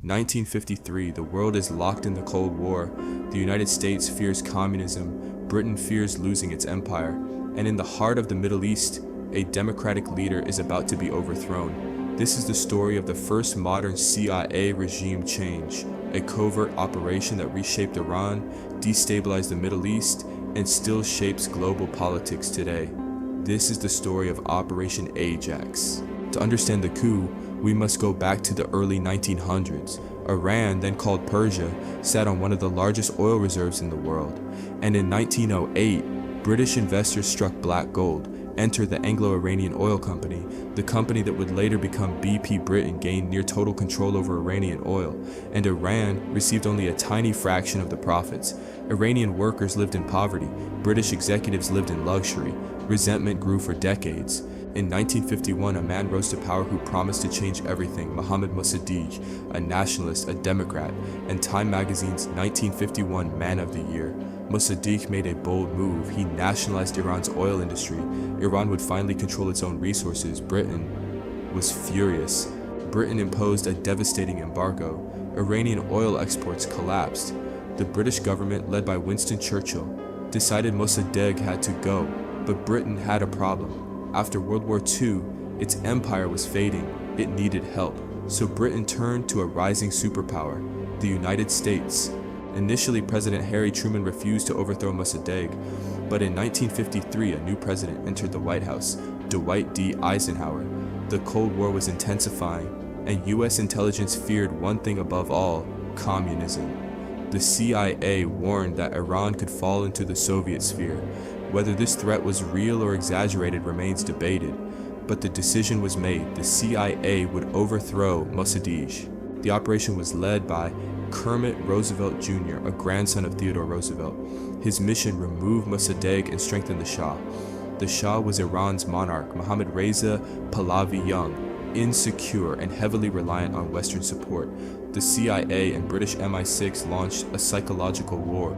1953, the world is locked in the Cold War. The United States fears communism, Britain fears losing its empire, and in the heart of the Middle East, a democratic leader is about to be overthrown. This is the story of the first modern CIA regime change, a covert operation that reshaped Iran, destabilized the Middle East, and still shapes global politics today. This is the story of Operation Ajax. To understand the coup, we must go back to the early 1900s. Iran, then called Persia, sat on one of the largest oil reserves in the world. And in 1908, British investors struck black gold, entered the Anglo-Iranian Oil Company, the company that would later become BP. Britain gained near total control over Iranian oil, and Iran received only a tiny fraction of the profits. Iranian workers lived in poverty, British executives lived in luxury. Resentment grew for decades. In 1951, a man rose to power who promised to change everything, Mohammad Mossadegh, a nationalist, a Democrat, and Time magazine's 1951 Man of the Year. Mossadegh made a bold move. He nationalized Iran's oil industry. Iran would finally control its own resources. Britain was furious. Britain imposed a devastating embargo. Iranian oil exports collapsed. The British government, led by Winston Churchill, decided Mossadegh had to go, but Britain had a problem. After World War II, its empire was fading. It needed help. So Britain turned to a rising superpower, the United States. Initially, President Harry Truman refused to overthrow Mossadegh, but in 1953, a new president entered the White House, Dwight D. Eisenhower. The Cold War was intensifying, and US intelligence feared one thing above all: communism. The CIA warned that Iran could fall into the Soviet sphere. Whether this threat was real or exaggerated remains debated, but the decision was made. The CIA would overthrow Mossadegh. The operation was led by Kermit Roosevelt Jr., a grandson of Theodore Roosevelt. His mission: remove Mossadegh and strengthen the Shah. The Shah was Iran's monarch, Mohammad Reza Pahlavi Young, insecure and heavily reliant on Western support. The CIA and British MI6 launched a psychological war.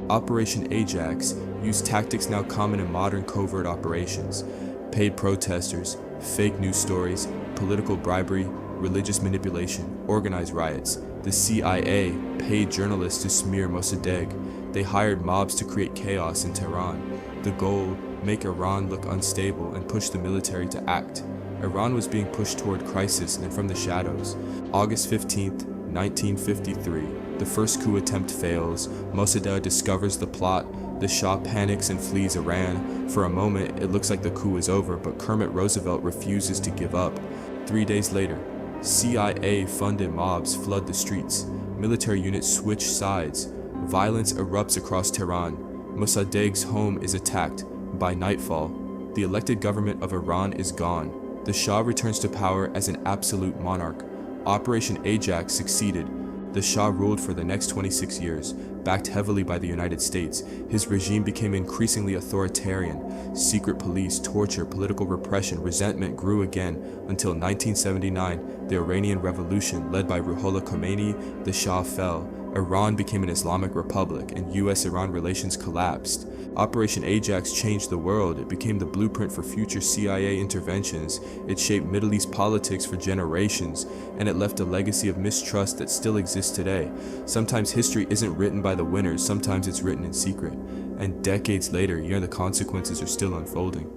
Operation Ajax used tactics now common in modern covert operations: paid protesters, fake news stories, political bribery, religious manipulation, organized riots. The CIA paid journalists to smear Mossadegh. They hired mobs to create chaos in Tehran. The goal: make Iran look unstable and push the military to act. Iran was being pushed toward crisis and from the shadows. August 15, 1953. The first coup attempt fails. Mossadegh discovers the plot. The Shah panics and flees Iran. For a moment, it looks like the coup is over, but Kermit Roosevelt refuses to give up. 3 days later, CIA-funded mobs flood the streets. Military units switch sides. Violence erupts across Tehran. Mossadegh's home is attacked. By nightfall, the elected government of Iran is gone. The Shah returns to power as an absolute monarch. Operation Ajax succeeded. The Shah ruled for the next 26 years, backed heavily by the United States. His regime became increasingly authoritarian. Secret police, torture, political repression, resentment grew again until 1979, the Iranian Revolution, led by Ruhollah Khomeini. The Shah fell. Iran became an Islamic republic, and US-Iran relations collapsed. Operation Ajax changed the world. It became the blueprint for future CIA interventions. It shaped Middle East politics for generations, and it left a legacy of mistrust that still exists today. Sometimes history isn't written by the winners, sometimes it's written in secret. And decades later, the consequences are still unfolding.